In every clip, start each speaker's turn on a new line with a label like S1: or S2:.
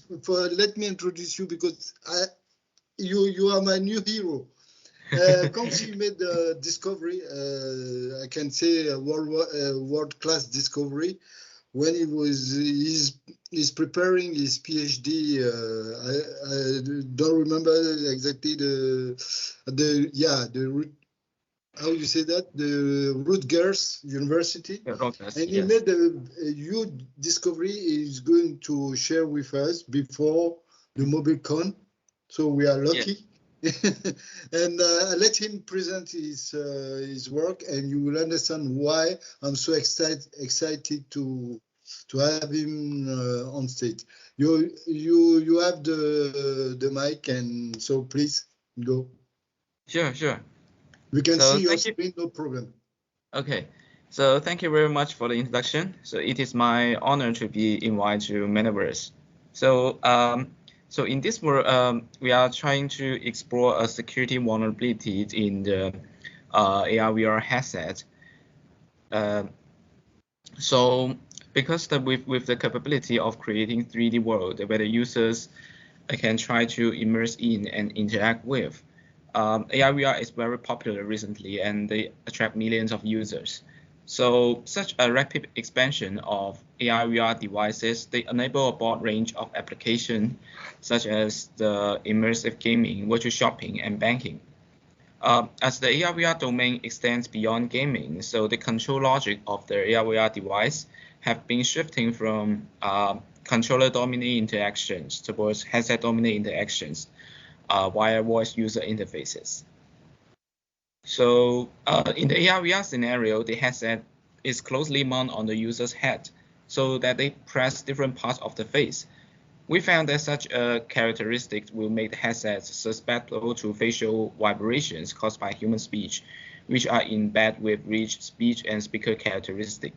S1: let me introduce you because you are my new hero. Cong Shi made a discovery, I can say a world-class discovery when he's preparing his PhD. I don't remember exactly how you say that, the Rutgers University.
S2: Yeah, Rutgers,
S1: and he
S2: yes.
S1: made a huge discovery he's going to share with us before the MobiCom. So we are lucky. Yes. And let him present his work, and you will understand why I'm so excited to have him on stage. You have the mic, and so please go.
S2: Sure.
S1: We can see your screen, no problem.
S2: Okay, so thank you very much for the introduction. So it is my honor to be invited to Metaverse. So in this world, we are trying to explore a security vulnerability in the AR/VR headset. So because with the capability of creating 3D world where the users can try to immerse in and interact with, AR/VR is very popular recently, and they attract millions of users. So such a rapid expansion of AR/VR devices, they enable a broad range of applications, such as the immersive gaming, virtual shopping, and banking. As the AR/VR domain extends beyond gaming, so the control logic of the AR/VR device have been shifting from controller-dominated interactions towards headset-dominated interactions via voice user interfaces. So in the AR/VR scenario, the headset is closely mounted on the user's head so that they press different parts of the face. We found that such a characteristic will make the headsets susceptible to facial vibrations caused by human speech, which are in bed with rich speech and speaker characteristics.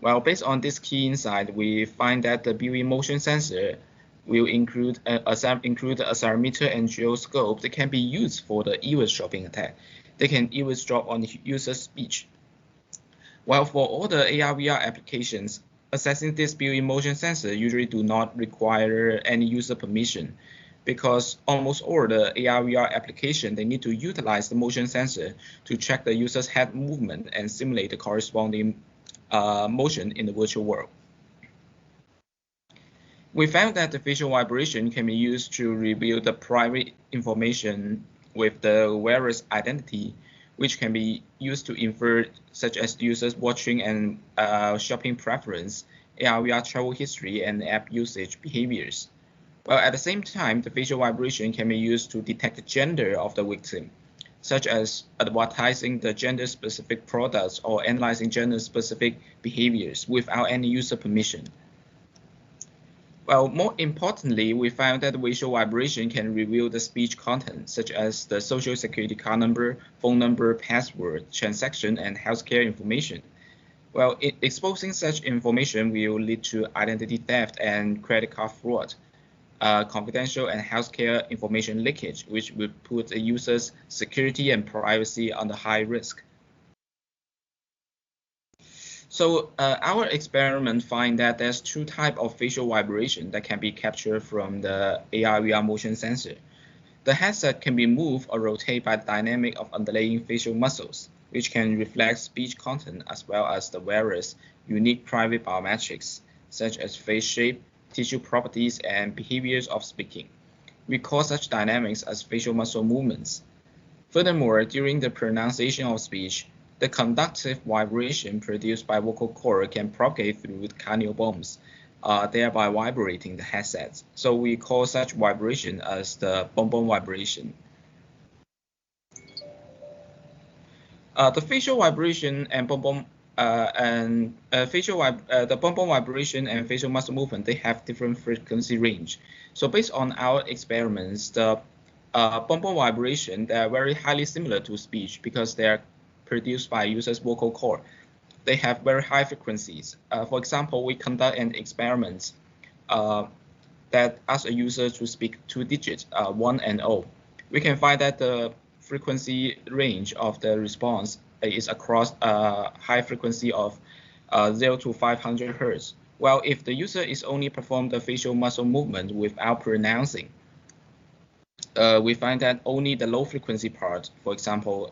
S2: Well, based on this key insight, we find that the built-in motion sensor will include a accelerometer and gyroscope that can be used for the eavesdropping attack. They can eavesdrop on the user's speech. While for all the AR/VR applications, accessing this built-in motion sensor usually do not require any user permission, because almost all the AR/VR application, they need to utilize the motion sensor to check the user's head movement and simulate the corresponding motion in the virtual world. We found that the facial vibration can be used to reveal the private information with the wearer's identity, which can be used to infer such as users watching and shopping preference, AR/VR travel history, and app usage behaviors. Well, at the same time, the facial vibration can be used to detect the gender of the victim, such as advertising the gender-specific products or analyzing gender-specific behaviors without any user permission. Well, more importantly, we found that visual vibration can reveal the speech content, such as the social security card number, phone number, password, transaction, and healthcare information. Well, exposing such information will lead to identity theft and credit card fraud, confidential and healthcare information leakage, which will put the user's security and privacy under high risk. So our experiment find that there's two types of facial vibration that can be captured from the AR/VR motion sensor. The headset can be moved or rotated by the dynamic of underlying facial muscles, which can reflect speech content as well as the wearer's unique private biometrics, such as face shape, tissue properties, and behaviors of speaking. We call such dynamics as facial muscle movements. Furthermore, during the pronunciation of speech, the conductive vibration produced by vocal cord can propagate through the cranial bones, thereby vibrating the headsets. So we call such vibration as the bum vibration. The facial vibration and the bum vibration and facial muscle movement, they have different frequency range. So based on our experiments, the bum vibration, they are very highly similar to speech because they are produced by users' vocal cord. They have very high frequencies. For example, we conduct an experiment that asks a user to speak two digits, 1 and 0. We can find that the frequency range of the response is across a high frequency of 0 to 500 Hertz, Well, if the user is only perform the facial muscle movement without pronouncing, we find that only the low frequency part, for example,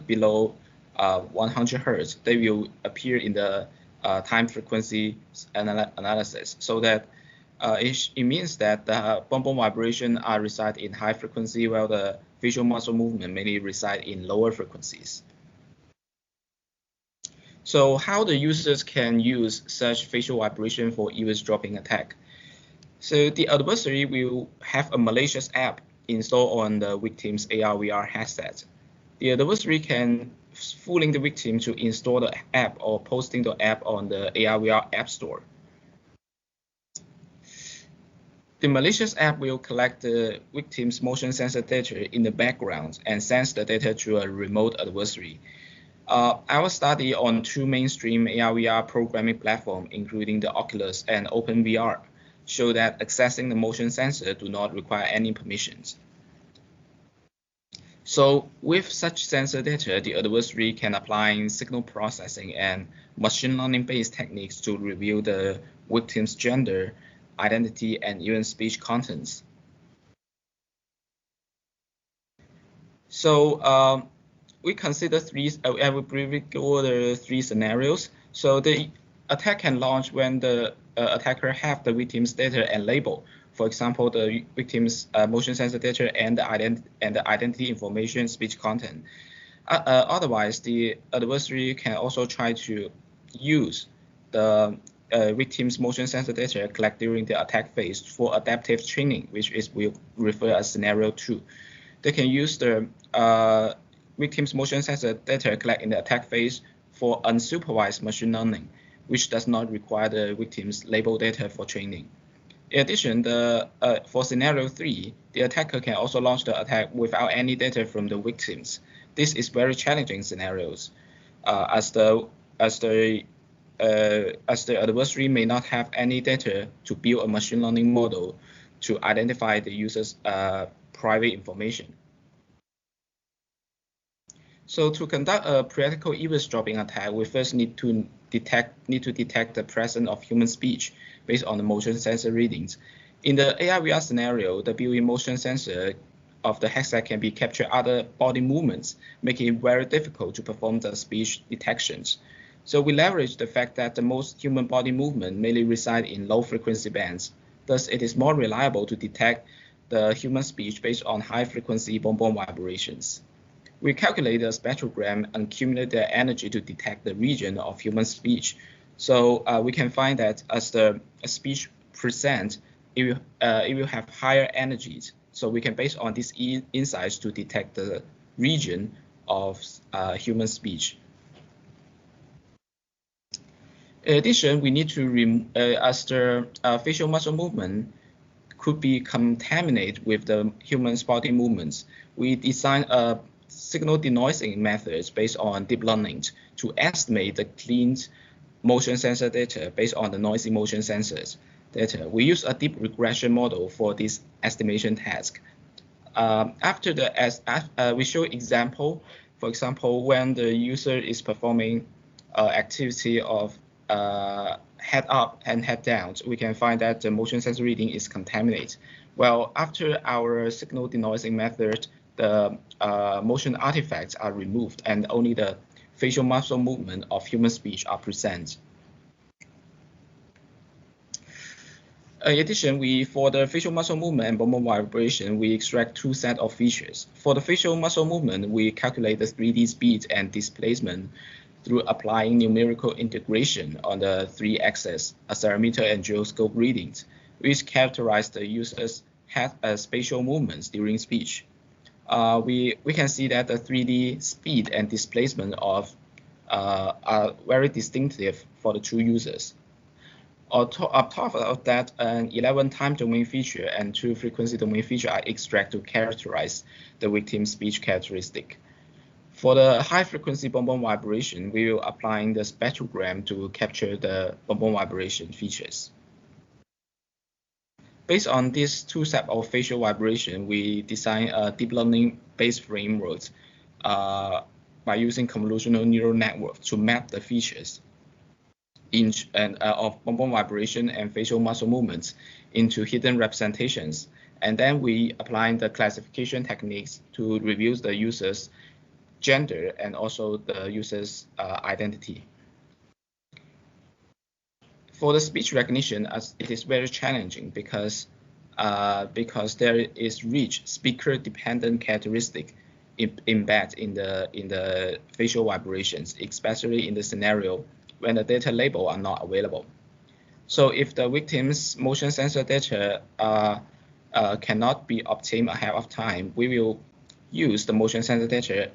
S2: below 100 Hertz, they will appear in the time frequency analysis. So that it means that the bonbon vibration are reside in high frequency, while the facial muscle movement mainly reside in lower frequencies. So how the users can use such facial vibration for eavesdropping attack? So the adversary will have a malicious app installed on the victim's AR/VR headset. The adversary can fooling the victim to install the app or posting the app on the AR/VR app store. The malicious app will collect the victim's motion sensor data in the background and sends the data to a remote adversary. Our study on two mainstream AR/VR programming platforms, including the Oculus and OpenVR, show that accessing the motion sensor do not require any permissions. So with such sensor data, the adversary can apply signal processing and machine learning-based techniques to reveal the victim's gender, identity, and even speech contents. So we consider I will briefly go over the three scenarios. So the attack can launch when the attacker have the victim's data and label. For example, the victim's motion sensor data and the identity information, speech content. Otherwise, the adversary can also try to use the victim's motion sensor data collected during the attack phase for adaptive training, which is we refer as scenario 2. They can use the victim's motion sensor data collected in the attack phase for unsupervised machine learning, which does not require the victim's label data for training. In addition, for scenario 3, the attacker can also launch the attack without any data from the victims. This is very challenging scenarios, as the adversary may not have any data to build a machine learning model to identify the user's private information. So to conduct a practical eavesdropping attack, we first need to detect the presence of human speech based on the motion sensor readings. In the AR/VR scenario, the built-in motion sensor of the headset can be capture other body movements, making it very difficult to perform the speech detections. So we leverage the fact that the most human body movement mainly reside in low frequency bands. Thus, it is more reliable to detect the human speech based on high frequency bonbon vibrations. We calculate the spectrogram and accumulate the energy to detect the region of human speech. So we can find that as the speech present, it will have higher energies. So we can base on these insights to detect the region of human speech. In addition, we need to as the facial muscle movement could be contaminated with the human's body movements, we design a signal denoising methods based on deep learning to estimate the clean motion sensor data based on the noisy motion sensors data. We use a deep regression model for this estimation task. After we show example, for example, when the user is performing activity of head up and head down, we can find that the motion sensor reading is contaminated. Well, after our signal denoising method, the motion artifacts are removed and only the facial muscle movement of human speech are present. In addition, for the facial muscle movement and bonbon vibration, we extract two sets of features. For the facial muscle movement, we calculate the 3D speed and displacement through applying numerical integration on the 3-axis accelerometer and gyroscope readings, which characterize the user's head spatial movements during speech. We can see that the 3D speed and displacement are very distinctive for the two users. On top of that, an 11 time domain feature and 2 frequency domain feature are extracted to characterize the victim's speech characteristic. For the high frequency bonbon vibration, we will apply the spectrogram to capture the bonbon vibration features. Based on these two sets of facial vibration, we design a deep learning-based framework by using convolutional neural network to map the features. of bone vibration and facial muscle movements into hidden representations. And then we apply the classification techniques to reveal the user's gender and also the user's identity. For the speech recognition, it is very challenging because there is rich speaker-dependent characteristic embedded in the facial vibrations, especially in the scenario when the data label are not available. So if the victim's motion sensor data cannot be obtained ahead of time, we will use the motion sensor data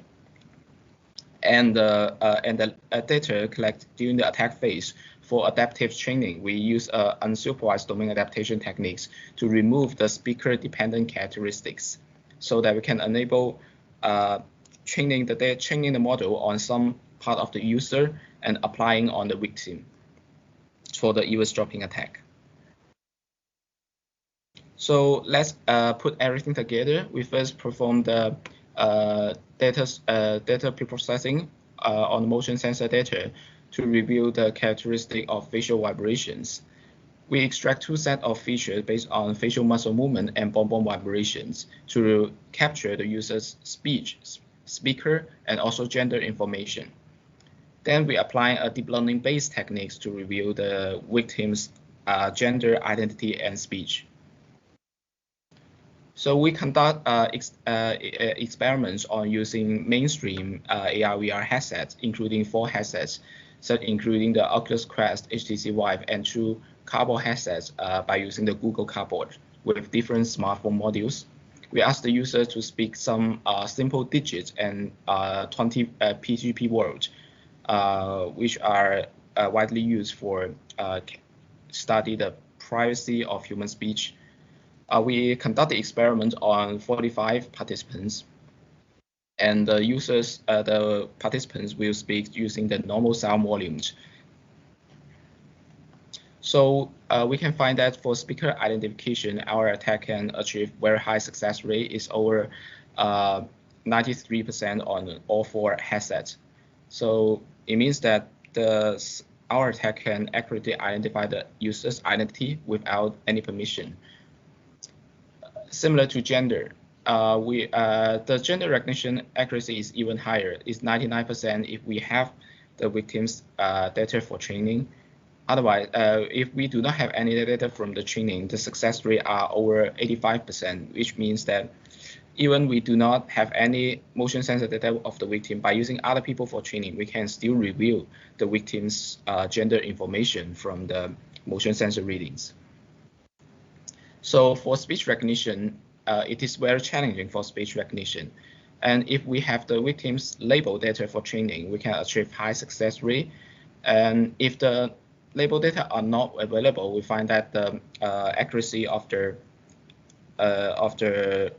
S2: and the data collected during the attack phase. For adaptive training, we use unsupervised domain adaptation techniques to remove the speaker-dependent characteristics, so that we can enable training the model on some part of the user and applying on the victim for the eavesdropping attack. So let's put everything together. We first perform the data preprocessing on motion sensor data to reveal the characteristic of facial vibrations. We extract two sets of features based on facial muscle movement and bone vibrations to capture the user's speech, speaker, and also gender information. Then we apply a deep learning-based techniques to reveal the victim's gender, identity, and speech. So we conduct experiments on using mainstream AR/VR headsets, including 4 headsets, including the Oculus Quest, HTC Vive, and 2 cardboard headsets by using the Google Cardboard with different smartphone modules. We ask the user to speak some simple digits and 20 PGP words, which are widely used for study the privacy of human speech. We conduct the experiment on 45 participants, and the participants will speak using the normal sound volumes. So we can find that for speaker identification, our attack can achieve very high success rate. It's over 93% on all 4 headsets. So it means that our attack can accurately identify the user's identity without any permission. Similar to gender, the gender recognition accuracy is even higher. It's 99% if we have the victim's data for training. Otherwise, if we do not have any data from the training, the success rate are over 85%, which means that even we do not have any motion sensor data of the victim, by using other people for training, we can still reveal the victim's gender information from the motion sensor readings. So for speech recognition, it is very challenging for speech recognition. And if we have the victim's label data for training, we can achieve high success rate. And if the label data are not available, we find that the accuracy of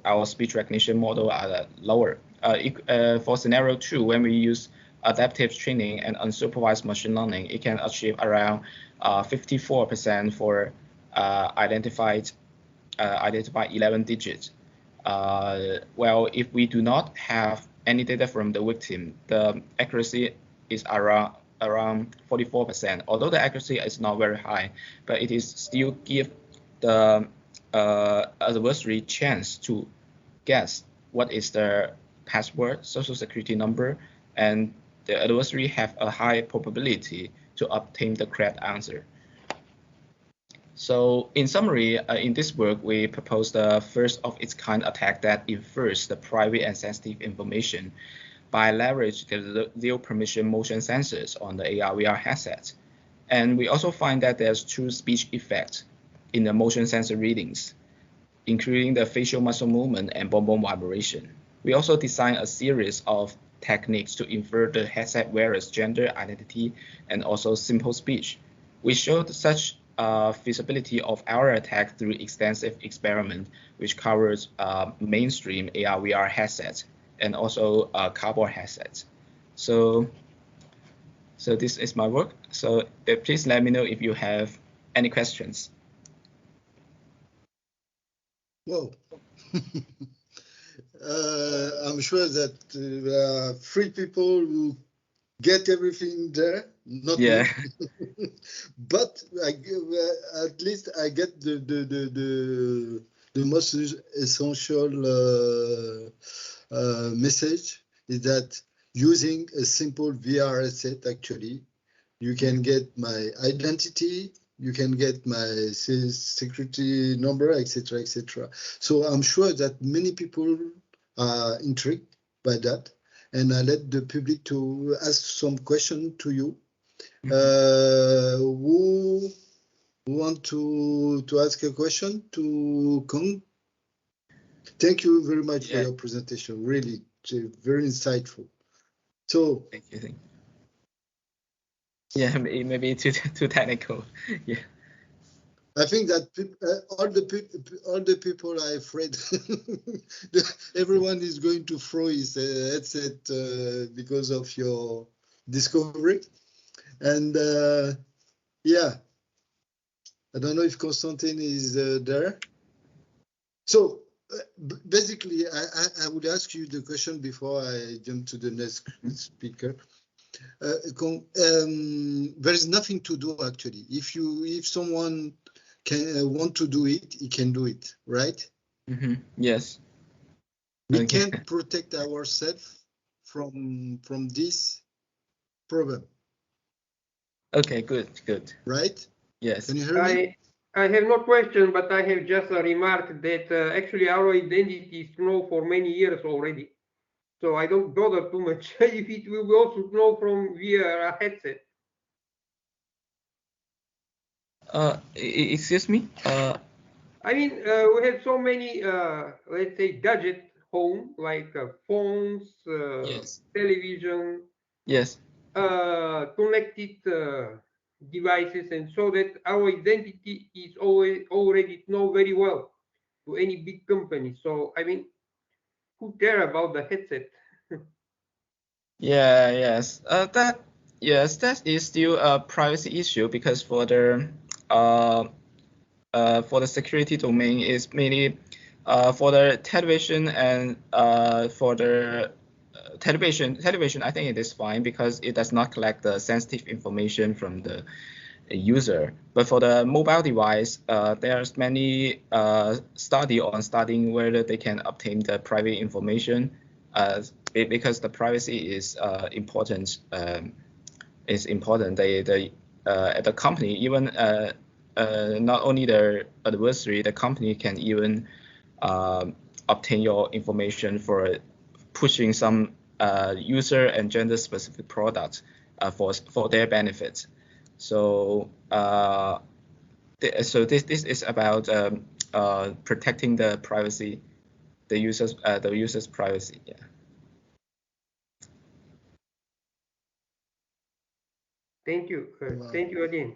S2: our speech recognition model are lower. For scenario 2, when we use adaptive training and unsupervised machine learning, it can achieve around 54% for identify 11 digits. Well, if we do not have any data from the victim, the accuracy is around 44%. Although the accuracy is not very high, but it is still give the adversary chance to guess what is the password, social security number, and the adversary have a high probability to obtain the correct answer. So in summary, in this work, we propose the first of its kind attack that infers the private and sensitive information by leveraging the zero permission motion sensors on the AR/VR headset. And we also find that there's 2 speech effects in the motion sensor readings, including the facial muscle movement and bone vibration. We also designed a series of techniques to infer the headset wearer's gender, identity, and also simple speech. We showed such feasibility of our attack through extensive experiment, which covers mainstream AR/VR headsets and also cardboard headsets. So this is my work. So please let me know if you have any questions.
S1: Well, I'm sure that there are 3 people who get everything there. not
S2: yeah.
S1: me. But at least I get the most essential message is that using a simple VR set, actually, you can get my identity, you can get my security number, etc., etc. So I'm sure that many people are intrigued by that, and I let the public to ask some question to you. Who want to ask a question to Cong? Thank you very much for your presentation. Really, very insightful. So
S2: thank you. Yeah, maybe too technical. Yeah.
S1: I think that all the people are afraid. Everyone is going to throw his headset because of your discovery. And yeah, I don't know if Constantine is there. So basically, I would ask you the question before I jump to the next speaker. There is nothing to do actually. If someone can want to do it, he can do it, right?
S2: Yes.
S1: We can't protect ourselves from this problem.
S2: Okay, good.
S1: Right?
S2: Yes.
S1: Can you hear me?
S3: I have no question, but I have just a remark that actually our identity is known for many years already. So I don't bother too much if it will be also known from via a headset.
S2: Excuse me?
S3: I mean, we have so many, let's say, gadget home, like phones,
S2: yes.
S3: television,
S2: yes,
S3: connected devices, and so that our identity is already known very well to any big company. So, I mean, who care about the headset?
S2: yes. That is still a privacy issue because for the security domain is mainly for the television and for the television I think it is fine because it does not collect the sensitive information from the user. But for the mobile device, there's many studying whether they can obtain the private information because the privacy is important. Is important. The company even not only the adversary, the company can even obtain your information for pushing some user and gender specific products for their benefits. So this is about protecting the privacy, the user's privacy. Yeah.
S3: Thank you.
S1: Wow.
S3: Thank you again.